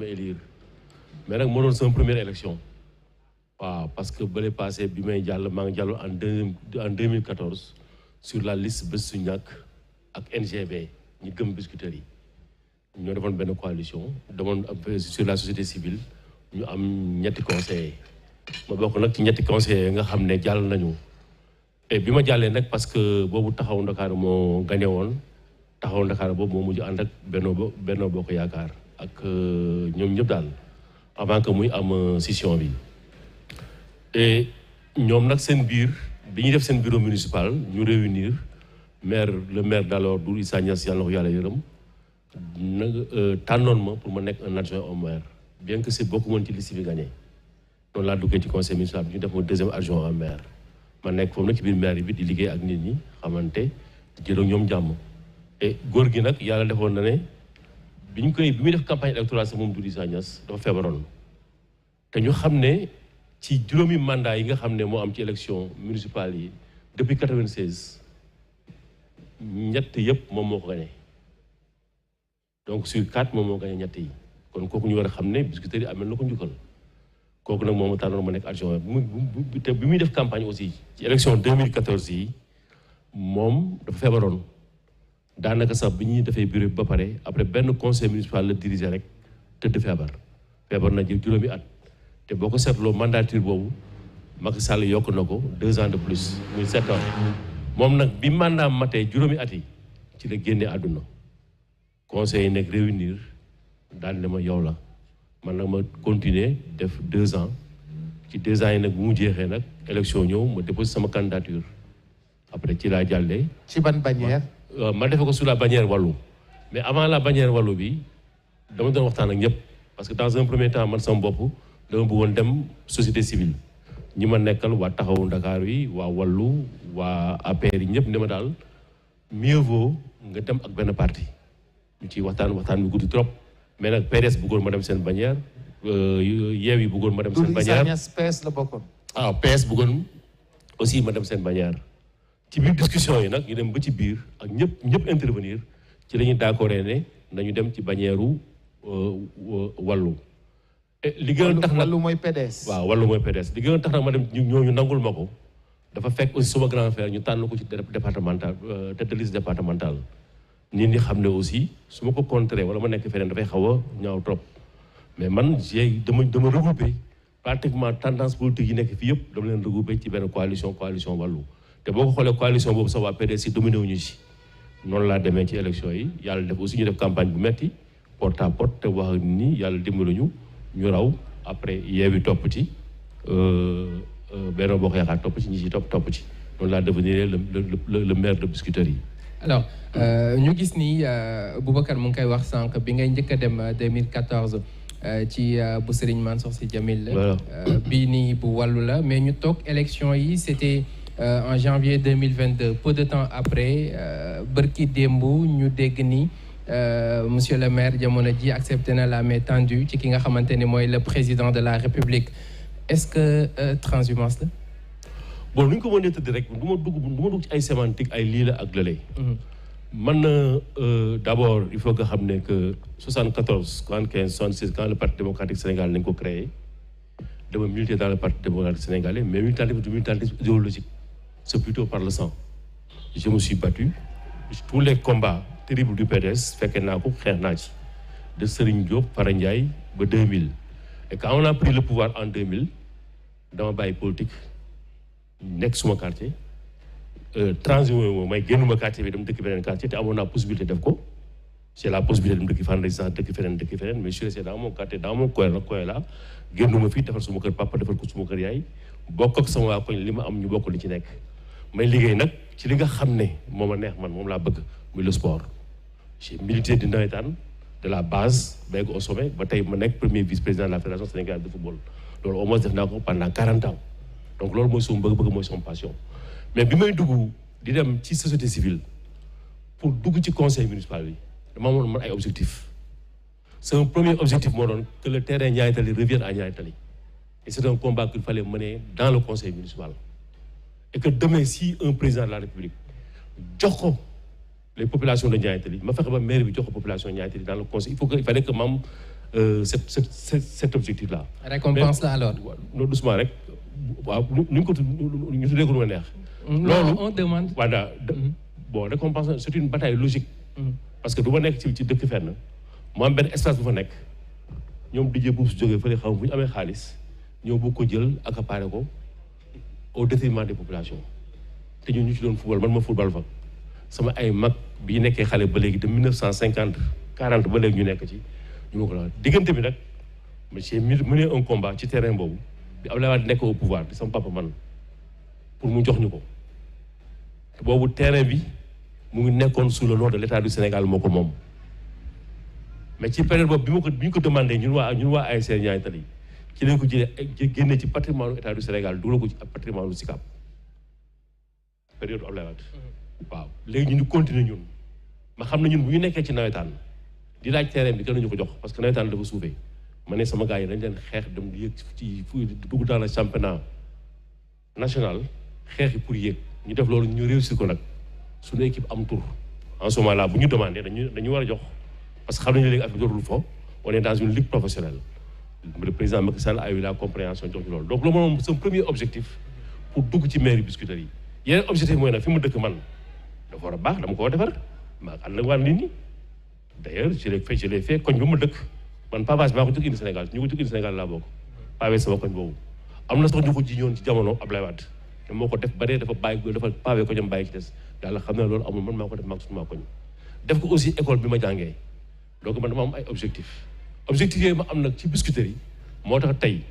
ma élire mais nag moo doon sama première élection waaw parce que bële passé bi may jàll maa ngi jàll en 2014 sur la liste Bës Su Ñàkk ak NGB ñi gëm Biscuiterie yi ñoo defoon benn coalition demoon sur la société civile ñu am ñetti conseillers ma bokk nag ci ñetti conseillers nga xam ne jàll nañu et bi ma jàllee nag parce que boobu Taxawu Ndakaaru moo gagné woon Taxawu Ndakaaru boobu moo mujj ànd ak Benno Bokk Yaakaar ak ñoom ñëpp daal avant que muy am scission bi et ñoom nag seen biir bi ñuy def seen bureau municipal ñu réunir le maire d'alors Doudou Issa Niass yàlla na ko yàlla yërëm nag tànnoon ma pour ma nekk un adjoint au maire bien que c'est bokku woon ci liste bi gagné noonu laa duggee ci conseil municipal bi ñu def ma deuxième adjoint au maire ma nekk foofu nag ci biir maire bi di liggéey ak nit ñi xamante jëloo ñoom jàmm et góor gi nag yàlla defoon na ne bi muy def campagne électorale sax moom Doudou Issa Niass dafa feebaroon te ñu xam ne ci juróomi mandat yi nga xam ne moo am ci élection municipale yi depuis 96 ñett yëpp moom moo ko gagné donc sur 4 moom moo gagné ñett yi kon kooku ñu war a xam ne Biscuiterie yi amel na ko njukkal kooku nag moom ma tànnoon ma nekk adjoint te bi muy def campagne aussi ci élection 2014 yi moom dafa feebaroon daanaka sax bi ñuy defee bureau bi ba pare après benn conseil municipal la diriger rek tëdd feebar na juróomi at te boo ko seetloo mandature boobu Macky Sall yokk na ko 2 ans de plus muy 7 ans moom nag bi mandat matee juróomi at yi ci la génnee àdduna conseil yi nekk réunir daal ne ma yow la man nag ma continuer def 2 ans ci 2 ans yi nag bu mu jeexee nag élection ñëw ma déposé sama candidature après ci laa jàllee. ci ban bannière. ma defe ko sous la bannière Wallu mais avant la bannière Wallu bi dama doon waxtaan ak ñëpp parce que dans un premier temps man sama bopp dama bëggoon dem société civile ñi ma nekkal waa Taxawu Ndakaaru yi waa Wallu waa APR yi ñëpp ne ma daal mieux vaut nga dem ak benn parti ñu ciy waxtaan bi guddi trop mais nag PDS bëggoon ma dem seen bannière Yewwi bëggoon ma dem seen bannière PS la bokkoon. ah PS bëggoon aussi ma dem seen bannière ci biir discussion yi nag ñu dem ba ci biir ak ñëpp intervenir ci la ñuy d'accord ne nañu dem ci bannière Wallu li gën a tax nag Wallu mooy PDS. waaw Wallu mooy PDS li gën a tax nag ma dem ñooñu nangul ma ko dafa fekk aussi suma grand frère ñu tànn ko ci départemental tête de liste départementale nit ñi xam ne aussi su ma ko contrer wala ma nekk feneen dafay xaw a ñaaw trop mais man dama regroupé pratiquement tendance politique yi nekk fii yëpp dama leen regroupé ci benn coalition Wallu te boo ko xoolee coalition boobu sax waa PDS yi dominé wuñu ci noonu laa demee ci élection yi yàlla def aussi ñu def campagne bu metti porte à porte te wax ak nit ñi yàlla dimbali ñu raw après Yewwi topp ci Benno Bokk Yaakaar topp ci ñi ci topp ci noonu laa devenir le maire de Biscuiterie yi. alors ñu gis ni Boubacar mu ngi koy wax sànq bi ngay njëkk a dem 2014 ci bu Serigne Mansour Sy Djamil la bii nii bu Wallu la mais ñu toog élection yi c'était en janvier 2022 peu de temps après bërki démb ñu dégg ni monsieur le maire jamono ji accepté na la main tendue ci ki nga xamante ni mooy le président de la République est-ce que transhumance la. bon nu ñu ko mënee tëdd rek du ma dugg ci ay sémantique ay lii la ak lële. man d'abord il faut que xam ne que 74 75 76 quand le parti démocratique sénégalais nañ ko créé dama militer dans le parti démocratique sénégalais mais militantisme idéologique c'est plutôt par le sang. je me suis battu tous les combats terribles du PDS fekkee naa ko xeex naa ci de Serigne Diop Fara Ndiaye ba 2000 et quand on a pris le pouvoir en 2000 dama bàyyi politique nekk suma quartier transhumé moom may génnuma quartier bi dem dëkk beneen quartier te amoon naa possibilité def ko c'est la possibilité dem dëkk fan résidence dëkk feneen mais je suis resté dans mon quartier dans mon coin là génnuma fii defar suma kër papa defar ko suma kër yaay bokk ak sama waa koñ li ma am ñu bokk li ci nekk may liggéey nag ci li nga xam ne moom a neex man moom laa bëgg muy le sport j'ai milité di nawetaan de la base béy ko au sommet ba tey ma nekk premier vice-président de la fédération sénégalaise de football loolu au moins def naa ko pendant 40 ans donc loolu mooy sama bëgg-bëgg mooy sama passion mais bi may dugg di dem ci société civile pour dugg ci conseil municipal bi dama amoon man ay objectifs sama premier objectif moo doon que le terrain Niayes Tally revienne à Niayes Tally et c'est un combat qu'il fallait mener dans le conseil municipal et que demain si un président de la République jox ko les populations de Niayes Tally ma fexe ba maire bi jox ko population Niayes Tally dans le conseil il fallait que ma am cet objectif là. récompense la alors. non doucement rek waaw ñu ko ñu tuddee ko lu ma neex. loolu on demande. voilà bon récompense c'est une bataille logique. parce que du ma nekk ci dëkk fenn mu am benn espace bu fa nekk ñoom dijee buub su jógee fële xam bu ñu amee xaalis ñoo bëgg ko jël accaparer ko au détriment des populations te ñun ñu ci doon football man ma football fa sama ay mag bi nekkee xale ba léegi de 1950 40 ba léegi ñu nekk ci ñu ma ko la diggante bi nag j'ai mené un combat ci terrain boobu bi Abdoulaye Wade nekk au pouvoir di sama papa man pour mu jox ñu ko te boobu terrain bi mu ngi nekkoon sous le nom de l'État du Sénégal moo ko moom mais ci période boobu bi ñu ko demandé ñun waa ASC Niayes Tally ci lañ ko jëlee génne ci patrimoine État du Sénégal dugal ko ci patrimoine lu SICAP période Abdoulaye Wade waaw léegi ñu continuer ñun ma xam ne ñun bu ñu nekkee ci nawetaan di laaj terrain bi kenn ñu ko jox parce que nawetaan dafa suufee ma ne sama gars yi dañ leen xeex dem di yéeg ci fu dugg dans le championnat national xeex yi pour yéeg ñu def loolu ñu réussir ko nag suñu équipe am tour en ce moment là bu ñu demandé dañu war a jox parce que xam nañu léegi affaire dootul fo on est dans une ligue professionnelle le président Macky Sall a eu la compréhension jox ñu loolu donc loolu moom c'est un premier objectif pour dugg ci mairie Biscuiterie yi yeneen objectif mooy nag fi mu dëkk man dafa war a baax dama ko war a defar maa ànd ak waa nit ñi d'ailleurs je l'ai fait koñ bi ma dëkk man pavage maa ko jóg indi Sénégal ñu ko jóg indi Sénégal laa bokk pavé sama koñ boobu am na sax ñu ko jiñoon ci jamono Abdoulaye Wade te moo ko def bare dafa pavé ko ñoom bàyyi ci des yàlla xam ne loolu amul man maa ko def maag suma koñ def ko aussi école bi ma jàngee donc man dama am ay objectif yooyu ma am nag ci Biscuiterie yi moo tax tey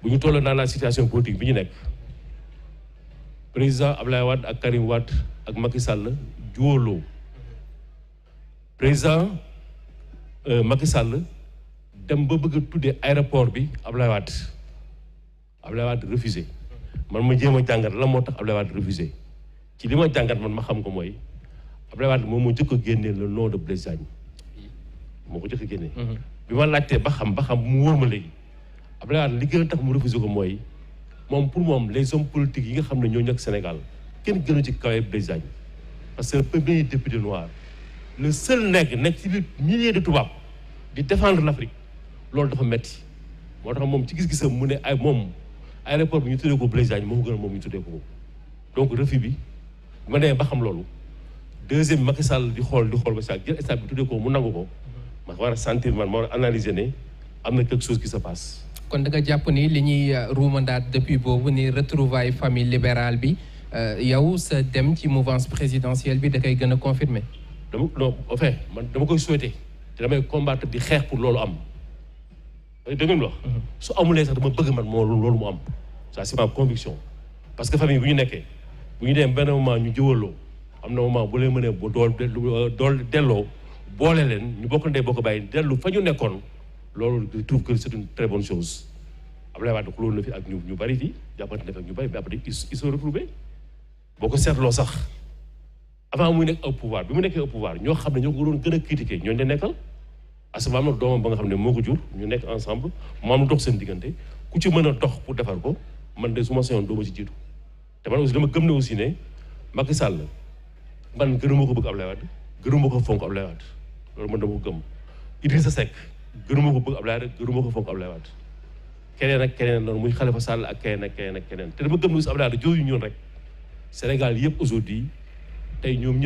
bu ñu toll dans la situation politique bi ñu nekk président Abdoulaye Wade ak Karim Wade ak Macky Sall juwóoloo président Macky Sall dem ba bëgg a tuddee aéroport bi Abdoulaye Wade refusé man ma jéem a jàngat la moo tax Abdoulaye Wade refusé ci li ma jàngat man ma xam ko mooy Abdoulaye Wade moom moo jëkk a génnee le nom de Blaise Diagne moo ko jëkk a génnee bi ma laajtee ba xam mu wóor ma léegi Abdoulaye Wade li gën a tax mu refusé ko mooy moom pour moom les hommes politiques yi nga xam ne ñoo nekk Sénégal kenn gënu ci kawe Blaise Diagne parce que le premier député noir le seul nekk ci biir milliers de tubaab di défendre l'Afrique loolu dafa metti moo tax moom ci gis-gisam mu ne ay moom aéroport bi ñu tuddee ko Blaise Diagne moo ko gën a moom ñu tuddee ko donc refus bi ma nee ba xam loolu deuxième Macky Sall di xool ba sax jël stade bi tuddee ko mu nangu ko ma war a sentir man ma war a analyser ne am na quelque chose qui se passe. kon da nga jàpp ni li ñuy ruumandaat depuis boobu ni retrouvaille famille libérale bi yow sa dem ci mouvance présidentielle bi da koy gën a confirmer. man dama koy souhaiter te damay combattre di xeex pour loolu am. dégg nga wax. su amulee sax dama bëgg man moo loolu mu am ça c'est ma conviction parce que famille bu ñu nekkee bu ñu dem benn moment ñu jëwaloo am na moment bu leen mënee bu dool delloo boole leen ñu bokk ndey bokk bàyyi dellu fa ñu nekkoon loolu je trouve que c'est une très bonne chose Abdoulaye Wade xuloon na fi ak ñu bari fii jàppante na fi ak ñu bari mais après ils sont retrouvés boo ko seetloo sax avant muy nekk au pouvoir bi mu nekkee au pouvoir ñoo xam ne ñoo ko doon gën a critiquer ñooñu la nekkal asama am na doomam ba nga xam ne moo ko jur ñu nekk ensemble mu am dox seen diggante ku ci mën a dox pour defar ko man de su ma sañoon doo ma ci jiitu te man aussi dama gëm ne aussi ne Macky Sall man gënuma ko bëgg Abdoulaye Wade gënuma ko fonk Abdoulaye Wade loolu man dama ko gëm Idrissa Seck gënuma ko bëgg Abdoulaye Wade gënuma ko fonk Abdoulaye Wade keneen ak keneen noonu muy Khalifa Sall ak keneen ak keneen ak keneen te dama gëm ne aussi Abdoulaye Wade jooyu ñoon rek Sénégal yëpp aujourd'hui tey ñoom ñëpp